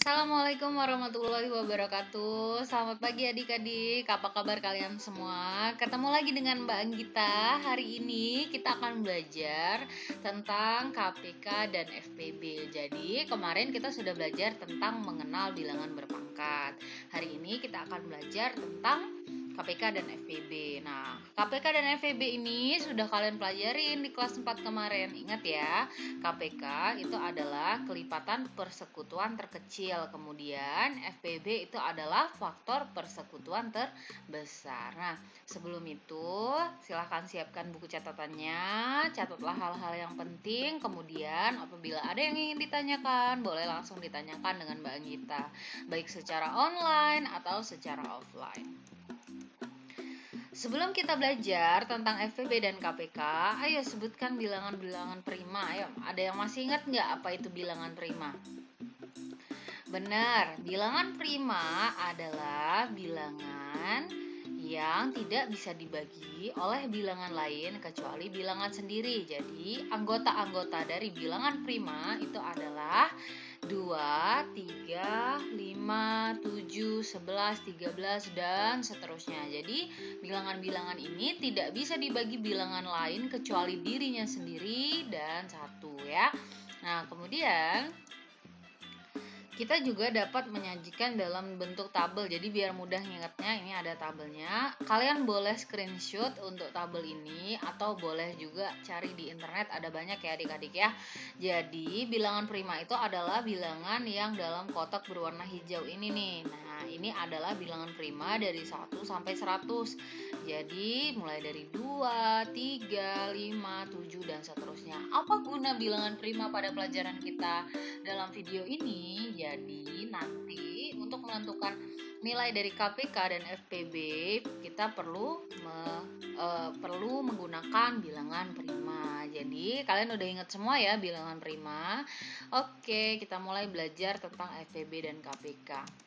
Assalamualaikum warahmatullahi wabarakatuh. Selamat pagi adik-adik. Apa kabar kalian semua? Ketemu lagi dengan Mbak Anggita. Hari ini kita akan belajar tentang KPK dan FPB. Jadi kemarin kita sudah belajar tentang mengenal bilangan berpangkat. Hari ini kita akan belajar tentang KPK dan FPB. Nah, KPK dan FPB ini sudah kalian pelajarin di kelas 4 kemarin. Ingat ya, KPK itu adalah kelipatan persekutuan terkecil. Kemudian FPB itu adalah faktor persekutuan terbesar. Nah, sebelum itu silahkan siapkan buku catatannya. Catatlah hal-hal yang penting. Kemudian apabila ada yang ingin ditanyakan, boleh langsung ditanyakan dengan Mbak Anggita, baik secara online atau secara offline. Sebelum kita belajar tentang FPB dan KPK, ayo sebutkan bilangan-bilangan prima. Ayo, ada yang masih ingat nggak apa itu bilangan prima? Benar, bilangan prima adalah bilangan yang tidak bisa dibagi oleh bilangan lain kecuali bilangan sendiri. Jadi, anggota-anggota dari bilangan prima itu adalah 2, 3, 5, 7, 11, 13, dan seterusnya. Jadi, bilangan-bilangan ini tidak bisa dibagi bilangan lain kecuali dirinya sendiri dan satu ya. Nah, kemudian kita juga dapat menyajikan dalam bentuk tabel. Jadi biar mudah ingatnya, ini ada tabelnya. Kalian boleh screenshot untuk tabel ini atau boleh juga cari di internet, ada banyak ya adik-adik ya. Jadi bilangan prima itu adalah bilangan yang dalam kotak berwarna hijau ini nih. Nah, ini adalah bilangan prima dari 1 sampai 100. Jadi mulai dari 2, 3, 5, 7 dan seterusnya. Apa guna bilangan prima pada pelajaran kita dalam video ini? Jadi nanti untuk menentukan nilai dari KPK dan FPB kita perlu menggunakan bilangan prima. Jadi kalian udah ingat semua ya bilangan prima. Oke, kita mulai belajar tentang FPB dan KPK.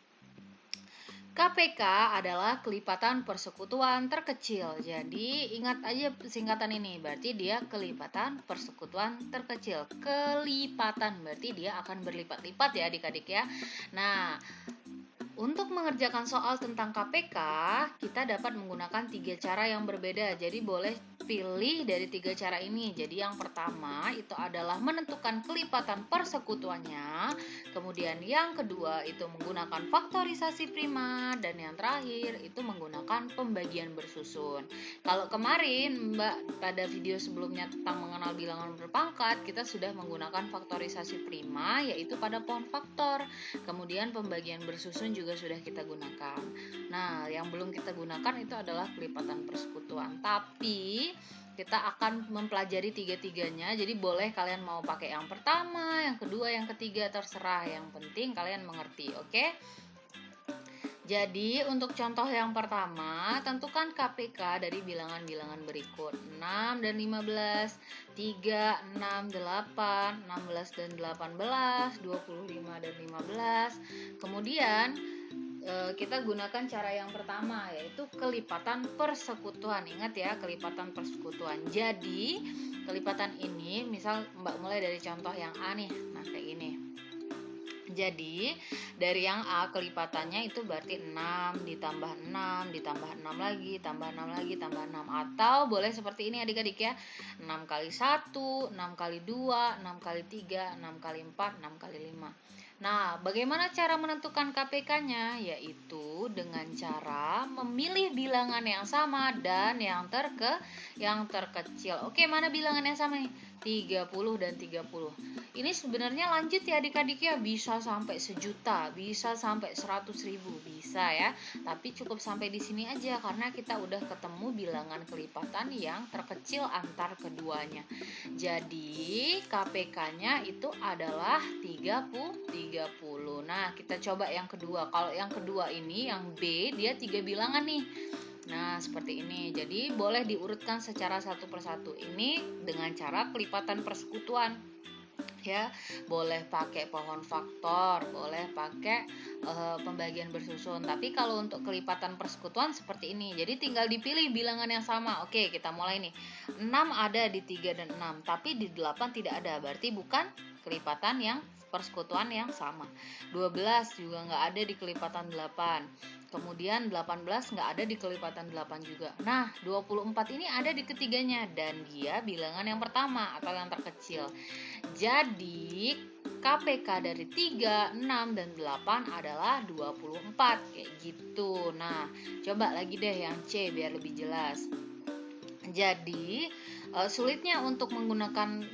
KPK adalah kelipatan persekutuan terkecil. Jadi ingat aja singkatan ini, berarti dia kelipatan persekutuan terkecil. Kelipatan berarti dia akan berlipat-lipat ya adik-adik ya. Nah, untuk mengerjakan soal tentang KPK, kita dapat menggunakan 3 cara yang berbeda. Jadi boleh pilih dari 3 cara ini. Jadi yang pertama itu adalah menentukan kelipatan persekutuannya. Kemudian yang kedua itu menggunakan faktorisasi prima. Dan yang terakhir itu menggunakan pembagian bersusun. Kalau kemarin Mbak pada video sebelumnya tentang mengenal bilangan berpangkat, kita sudah menggunakan faktorisasi prima yaitu pada pohon faktor. Kemudian pembagian bersusun juga sudah kita gunakan. Nah, yang belum kita gunakan itu adalah kelipatan persekutuan. Tapi kita akan mempelajari tiga-tiganya. Jadi boleh kalian mau pakai yang pertama, yang kedua, yang ketiga, terserah. Yang penting kalian mengerti, oke? Jadi untuk contoh yang pertama, tentukan KPK dari bilangan-bilangan berikut 6 dan 15, 3, 6, 8, 16 dan 18, 25 dan 15. Kemudian kita gunakan cara yang pertama yaitu kelipatan persekutuan. Ingat ya, kelipatan persekutuan. Jadi kelipatan ini misal Mbak mulai dari contoh yang A nih. Nah, kayak gini. Jadi dari yang A kelipatannya itu berarti 6 ditambah 6 ditambah 6 lagi tambah 6 lagi tambah 6. Atau boleh seperti ini adik-adik ya, 6 kali 1, 6 kali 2, 6 kali 3, 6 kali 4, 6 kali 5. Nah, bagaimana cara menentukan KPK-nya? Yaitu dengan cara memilih bilangan yang sama dan yang terkecil. Oke, mana bilangan yang sama nih? 30 dan 30. Ini sebenarnya lanjut ya adik-adik ya, bisa sampai 1 juta, bisa sampai 100.000, bisa ya. Tapi cukup sampai di sini aja karena kita udah ketemu bilangan kelipatan yang terkecil antar keduanya. Jadi KPK-nya itu adalah 30. Nah, kita coba yang kedua. Kalau yang kedua ini, yang B, dia 3 bilangan nih. Nah, seperti ini. Jadi boleh diurutkan secara satu persatu. Ini dengan cara kelipatan persekutuan. Ya, boleh pakai pohon faktor, boleh pakai pembagian bersusun. Tapi kalau untuk kelipatan persekutuan seperti ini. Jadi tinggal dipilih bilangan yang sama. Oke, kita mulai nih. 6 ada di 3 dan 6, tapi di 8 tidak ada. Berarti bukan kelipatan yang persekutuan yang sama. 12 juga nggak ada di kelipatan 8. Kemudian 18 nggak ada di kelipatan 8 juga. Nah, 24 ini ada di ketiganya dan dia bilangan yang pertama atau yang terkecil. Jadi, KPK dari 3, 6, dan 8 adalah 24. Kayak gitu. Nah, coba lagi deh yang C biar lebih jelas. Jadi, sulitnya untuk menggunakan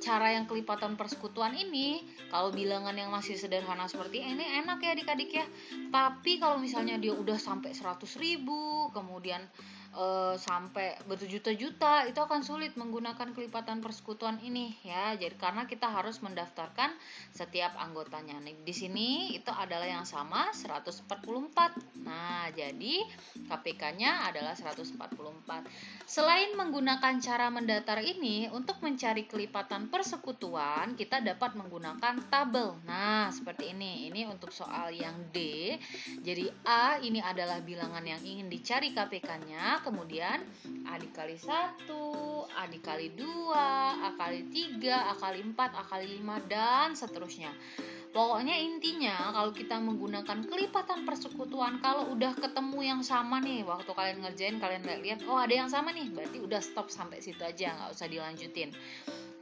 cara yang kelipatan persekutuan ini, kalau bilangan yang masih sederhana seperti ini enak ya adik-adik ya. Tapi kalau misalnya dia udah sampai 100.000, kemudian sampai berjuta-juta, itu akan sulit menggunakan kelipatan persekutuan ini ya. Jadi karena kita harus mendaftarkan setiap anggotanya. Nih, di sini itu adalah yang sama 144. Nah, jadi KPK-nya adalah 144. Selain menggunakan cara mendatar ini, untuk mencari kelipatan persekutuan, kita dapat menggunakan tabel. Nah, seperti ini. Ini untuk soal yang D. Jadi A ini adalah bilangan yang ingin dicari KPK-nya, kemudian A dikali 1, A dikali 2, A kali 3, A kali 4, A kali 5, dan seterusnya. Pokoknya intinya kalau kita menggunakan kelipatan persekutuan, kalau udah ketemu yang sama nih, waktu kalian ngerjain kalian lihat, oh ada yang sama nih, berarti udah stop sampai situ aja, nggak usah dilanjutin.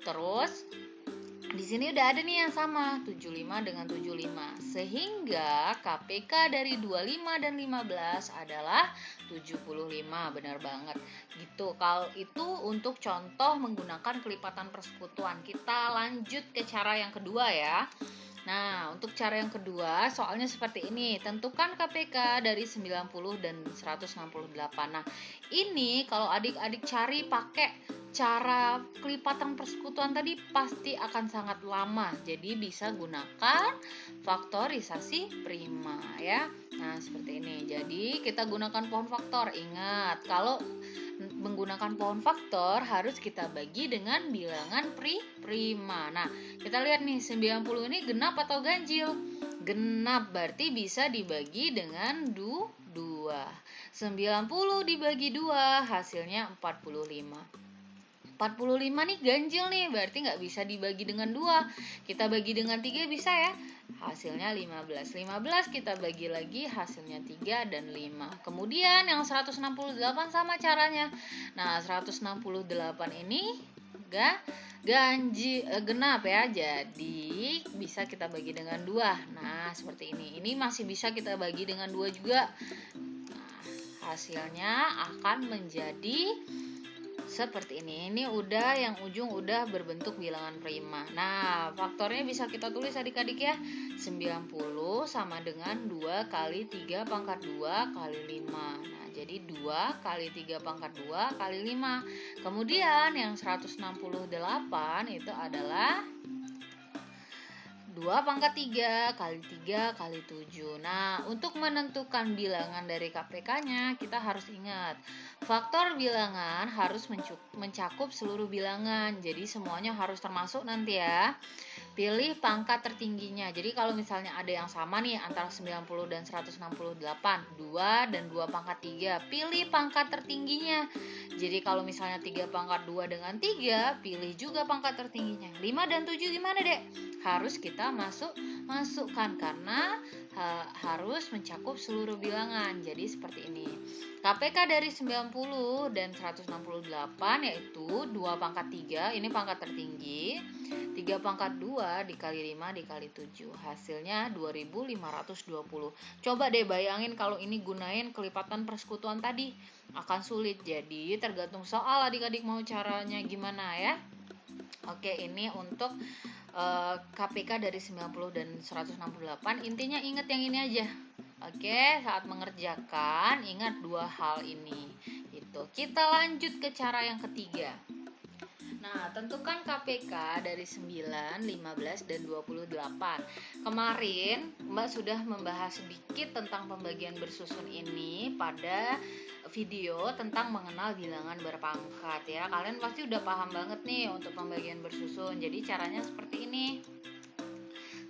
Terus di sini udah ada nih yang sama 75 dengan 75, sehingga KPK dari 25 dan 15 adalah 75. Benar banget gitu. Kalau itu untuk contoh menggunakan kelipatan persekutuan. Kita lanjut ke cara yang kedua ya. Nah, untuk cara yang kedua, soalnya seperti ini. Tentukan KPK dari 90 dan 168. Nah, ini kalau adik-adik cari pakai cara kelipatan persekutuan tadi pasti akan sangat lama. Jadi bisa gunakan faktorisasi prima ya. Nah, seperti ini. Jadi kita gunakan pohon faktor. Ingat, kalau menggunakan pohon faktor harus kita bagi dengan bilangan prima. Nah, kita lihat nih 90 ini genap atau ganjil? Genap, berarti bisa dibagi dengan 2. 90 dibagi 2 hasilnya 45. 45 nih ganjil nih, berarti nggak bisa dibagi dengan 2. Kita bagi dengan 3 bisa ya. Hasilnya 15. 15 kita bagi lagi, hasilnya 3 dan 5. Kemudian yang 168 sama caranya. Nah, 168 ini genap ya. Jadi bisa kita bagi dengan 2. Nah, seperti ini. Ini masih bisa kita bagi dengan 2 juga. Nah, hasilnya akan menjadi seperti ini. Ini udah yang ujung udah berbentuk bilangan prima. Nah, faktornya bisa kita tulis adik-adik ya. 90 sama dengan 2 kali 3 pangkat 2 kali 5. Nah, jadi 2 kali 3 pangkat 2 kali 5. Kemudian yang 168 itu adalah 2 pangkat 3 kali 3 kali 7. Nah, untuk menentukan bilangan dari KPK-nya, kita harus ingat, faktor bilangan harus mencakup seluruh bilangan. Jadi, semuanya harus termasuk nanti ya. Pilih pangkat tertingginya. Jadi, kalau misalnya ada yang sama nih, antara 90 dan 168, 2 dan 2 pangkat 3, pilih pangkat tertingginya. Jadi, kalau misalnya 3 pangkat 2 dengan 3, pilih juga pangkat tertingginya. 5 dan 7 gimana, Dek? Harus kita masukkan karena harus mencakup seluruh bilangan. Jadi seperti ini. KPK dari 90 dan 168 yaitu 2 pangkat 3, ini pangkat tertinggi. 3 pangkat 2 dikali 5 dikali 7. Hasilnya 2520. Coba deh bayangin kalau ini gunain kelipatan persekutuan tadi. Akan sulit. Jadi tergantung soal adik-adik mau caranya gimana ya. Oke, ini untuk KPK dari 90 dan 168. Intinya ingat yang ini aja. Oke, saat mengerjakan ingat 2 hal ini. Gitu. Kita lanjut ke cara yang ketiga. Nah, tentukan KPK dari 9, 15, dan 28. Kemarin Mbak sudah membahas sedikit tentang pembagian bersusun ini pada video tentang mengenal bilangan berpangkat ya. Kalian pasti udah paham banget nih untuk pembagian bersusun. Jadi caranya seperti ini.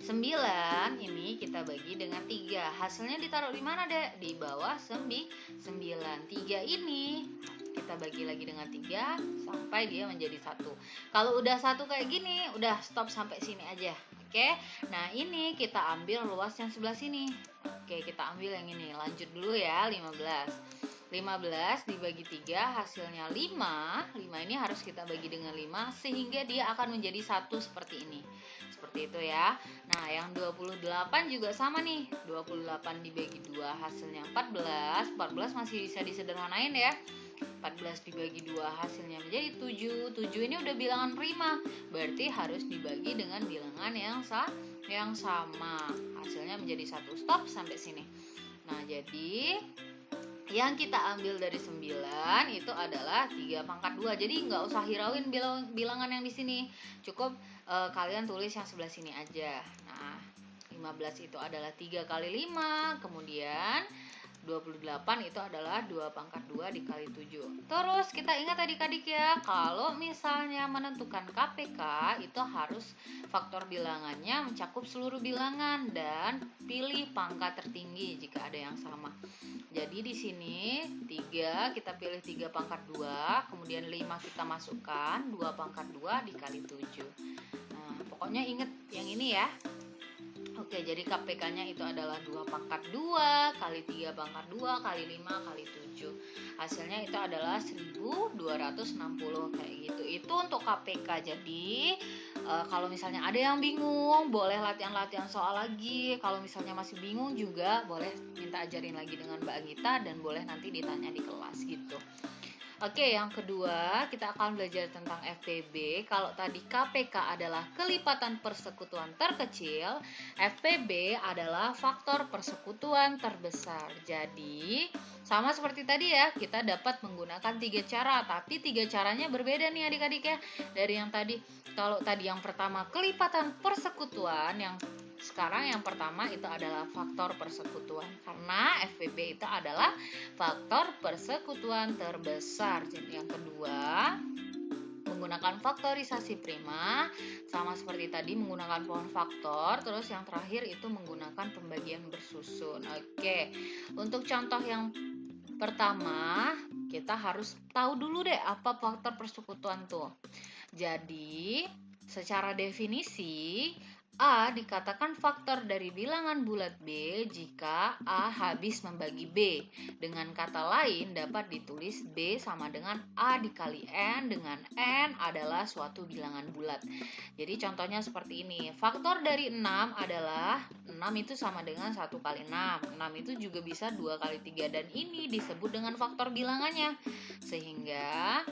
9 ini kita bagi dengan 3. Hasilnya ditaruh di mana, Dek? Di bawah 9. 3 ini kita bagi lagi dengan 3 sampai dia menjadi 1. Kalau udah 1 kayak gini, udah stop sampai sini aja. Oke, nah ini kita ambil luas yang sebelah sini. Oke, kita ambil yang ini. Lanjut dulu ya, 15. 15 dibagi 3 hasilnya 5. 5 ini harus kita bagi dengan 5 sehingga dia akan menjadi 1 seperti ini. Seperti itu ya. Nah, yang 28 juga sama nih. 28 dibagi 2 hasilnya 14. 14 masih bisa disederhanain ya. 14 dibagi 2 hasilnya menjadi 7. 7 ini udah bilangan prima, berarti harus dibagi dengan bilangan yang sama. Hasilnya menjadi 1. Stop sampai sini. Nah, jadi yang kita ambil dari 9 itu adalah 3 pangkat 2. Jadi nggak usah hirauin bilangan yang di sini. Cukup kalian tulis yang sebelah sini aja. Nah, 15 itu adalah 3 kali 5. Kemudian 28 itu adalah 2 pangkat 2 dikali 7. Terus kita ingat adik-adik ya, kalau misalnya menentukan KPK itu harus faktor bilangannya mencakup seluruh bilangan dan pilih pangkat tertinggi jika ada yang sama. Jadi di sini 3 kita pilih 3 pangkat 2, kemudian 5 kita masukkan 2 pangkat 2 dikali 7. Nah, pokoknya ingat yang ini ya. Oke, jadi KPK-nya itu adalah 2 pangkat 2 kali 3 pangkat 2 kali 5 kali 7. Hasilnya itu adalah 1260 kayak gitu. Itu untuk KPK. Jadi kalau misalnya ada yang bingung, boleh latihan-latihan soal lagi. Kalau misalnya masih bingung juga boleh minta ajarin lagi dengan Mbak Anggita dan boleh nanti ditanya di kelas gitu. Oke, yang kedua kita akan belajar tentang FPB. Kalau tadi KPK adalah kelipatan persekutuan terkecil, FPB adalah faktor persekutuan terbesar. Jadi, sama seperti tadi ya, kita dapat menggunakan 3 cara, tapi 3 caranya berbeda nih adik-adik ya. Dari yang tadi, kalau tadi yang pertama kelipatan persekutuan, yang sekarang yang pertama itu adalah faktor persekutuan, karena FPB itu adalah faktor persekutuan terbesar. Jadi yang kedua menggunakan faktorisasi prima, sama seperti tadi menggunakan pohon faktor. Terus yang terakhir itu menggunakan pembagian bersusun. Oke, untuk contoh yang pertama kita harus tahu dulu deh apa faktor persekutuan tuh. Jadi secara definisi A dikatakan faktor dari bilangan bulat B jika A habis membagi B. Dengan kata lain dapat ditulis B sama dengan A dikali N, dengan N adalah suatu bilangan bulat. Jadi contohnya seperti ini. Faktor dari 6 adalah 6 itu sama dengan 1 kali 6. 6 itu juga bisa 2 kali 3 dan ini disebut dengan faktor bilangannya. Sehingga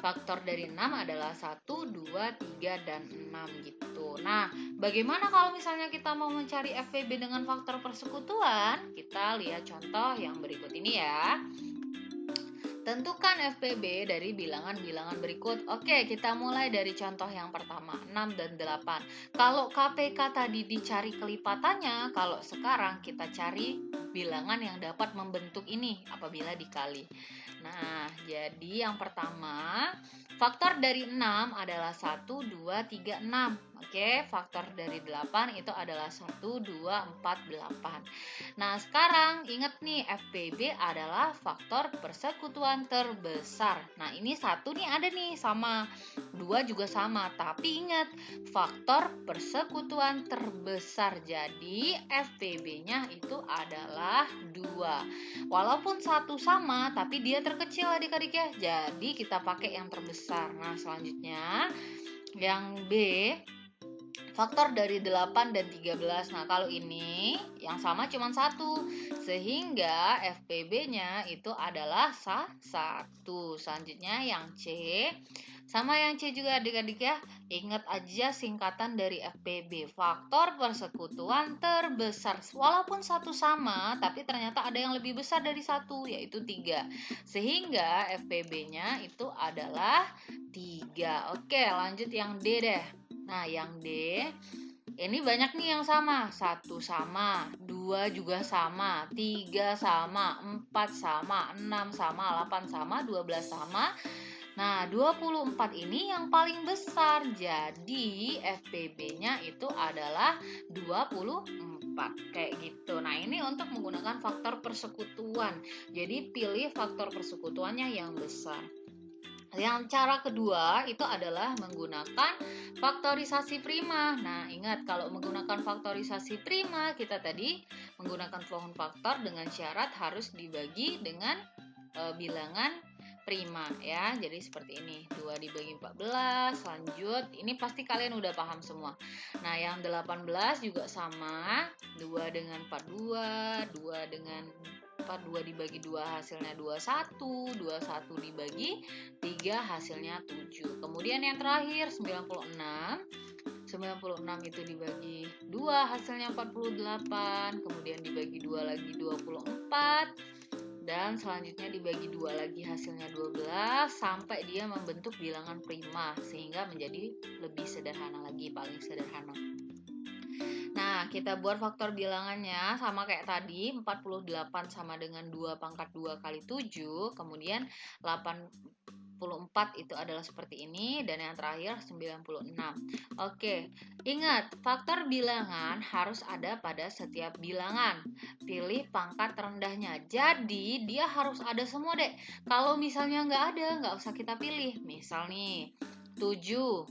faktor dari 6 adalah 1, 2, 3, dan 6 gitu. Nah, bagaimana kalau misalnya kita mau mencari FPB dengan faktor persekutuan? Kita lihat contoh yang berikut ini ya. Tentukan FPB dari bilangan-bilangan berikut. Oke, kita mulai dari contoh yang pertama, 6 dan 8. Kalau KPK tadi dicari kelipatannya, kalau sekarang kita cari bilangan yang dapat membentuk ini apabila dikali. Nah, jadi yang pertama, faktor dari 6 adalah 1, 2, 3, 6. Oke, faktor dari 8 itu adalah 1, 2, 4, 8. Nah, sekarang ingat nih, FPB adalah faktor persekutuan terbesar. Nah, ini 1 nih ada nih sama, 2 juga sama. Tapi ingat, faktor persekutuan terbesar. Jadi, FPB-nya itu adalah 2. Walaupun 1 sama, tapi dia terkecil adik-adik ya. Jadi, kita pakai yang terbesar. Nah, selanjutnya yang B, faktor dari 8 dan 13. Nah, kalau ini yang sama cuma 1. Sehingga FPB-nya itu adalah 1. Selanjutnya yang C. Sama yang C juga adik-adik ya. Ingat aja singkatan dari FPB. Faktor persekutuan terbesar. Walaupun 1 sama, tapi ternyata ada yang lebih besar dari 1, yaitu 3. Sehingga FPB-nya itu adalah 3. Oke, lanjut yang D deh. Nah, yang D, ini banyak nih yang sama. 1 sama, 2 juga sama, 3 sama, 4 sama, 6 sama, 8 sama, 12 sama. Nah, 24 ini yang paling besar. Jadi, FPB-nya itu adalah 24. Kayak gitu. Nah, ini untuk menggunakan faktor persekutuan. Jadi, pilih faktor persekutuannya yang besar. Yang cara kedua itu adalah menggunakan faktorisasi prima. Nah, ingat kalau menggunakan faktorisasi prima, kita tadi menggunakan pohon faktor dengan syarat harus dibagi dengan bilangan prima ya. Jadi seperti ini, 2 dibagi 14, lanjut. Ini pasti kalian udah paham semua. Nah, yang 18 juga sama, 2 dengan 42, 2 dengan 2 dibagi 2 hasilnya 21, 21 dibagi 3 hasilnya 7. Kemudian yang terakhir 96. 96 itu dibagi 2 hasilnya 48, kemudian dibagi 2 lagi 24, dan selanjutnya dibagi 2 lagi hasilnya 12 sampai dia membentuk bilangan prima sehingga menjadi lebih sederhana lagi, paling sederhana. Nah, kita buat faktor bilangannya sama kayak tadi, 48 sama dengan 2 pangkat 2 kali 7, kemudian 84 itu adalah seperti ini, dan yang terakhir 96. Oke, ingat, faktor bilangan harus ada pada setiap bilangan. Pilih pangkat rendahnya, jadi dia harus ada semua deh. Kalau misalnya nggak ada, nggak usah kita pilih. Misal nih, 7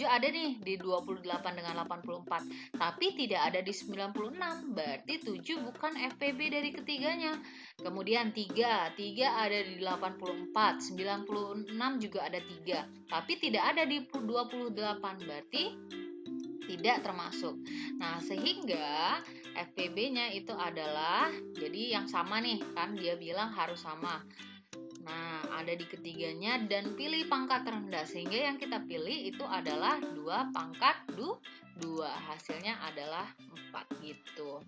ada nih di 28 dengan 84, tapi tidak ada di 96, berarti 7 bukan FPB dari ketiganya. Kemudian 3 ada di 84, 96 juga ada 3, tapi tidak ada di 28, berarti tidak termasuk. Nah, sehingga FPB-nya itu adalah, jadi yang sama nih, kan dia bilang harus sama. Nah, ada di ketiganya dan pilih pangkat rendah, sehingga yang kita pilih itu adalah 2 pangkat 2, hasilnya adalah 4 gitu.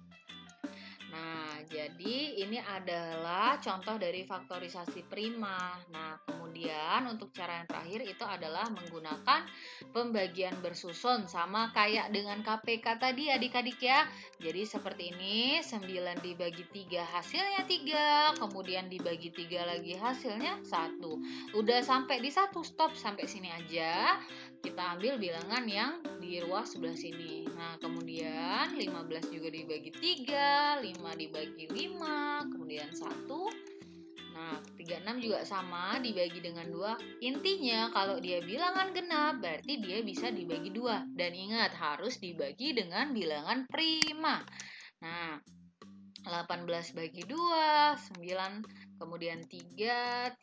Nah, jadi ini adalah contoh dari faktorisasi prima. Nah, kemudian untuk cara yang terakhir itu adalah menggunakan pembagian bersusun, sama kayak dengan KPK tadi adik-adik ya. Jadi seperti ini, 9 dibagi 3 hasilnya 3, kemudian dibagi 3 lagi hasilnya 1. Udah sampai di 1, stop sampai sini aja. Kita ambil bilangan yang di ruas sebelah sini. Nah, kemudian 15 juga dibagi 3, 5 dibagi 5, kemudian 1. Nah, 36 juga sama, dibagi dengan 2. Intinya, kalau dia bilangan genap, berarti dia bisa dibagi 2. Dan ingat, harus dibagi dengan bilangan prima. Nah, 18 bagi 2, 9, kemudian 3,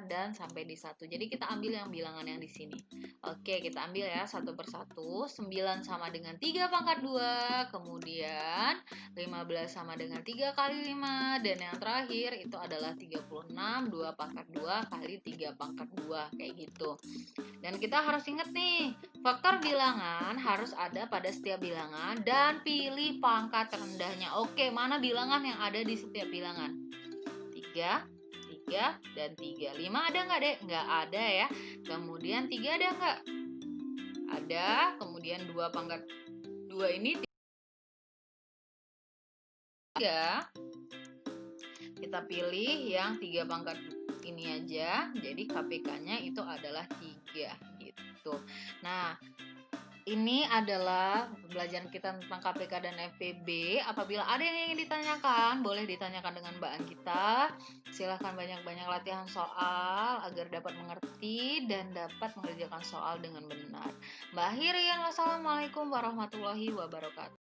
dan sampai di 1. Jadi kita ambil yang bilangan yang di sini. Oke, kita ambil ya satu persatu. 9 sama dengan 3 pangkat 2, kemudian 15 sama dengan 3 kali 5, dan yang terakhir itu adalah 36, 2 pangkat 2 kali 3 pangkat 2, kayak gitu. Dan kita harus ingat nih, faktor bilangan harus ada pada setiap bilangan dan pilih pangkat rendahnya. Oke, mana bilangan yang ada di setiap bilangan? 3, dan 3. 5 ada nggak, Dek? Nggak ada ya. Kemudian 3 ada nggak? Ada. Kemudian 2 pangkat 2 ini 3. Kita pilih yang 3 pangkat ini aja. Jadi KPK-nya itu adalah 3 gitu. Nah, ini adalah pembelajaran kita tentang KPK dan FPB. Apabila ada yang ingin ditanyakan, boleh ditanyakan dengan Mbak Anggita. Silahkan banyak-banyak latihan soal agar dapat mengerti dan dapat mengerjakan soal dengan benar. Mbak Hirian, wassalamualaikum warahmatullahi wabarakatuh.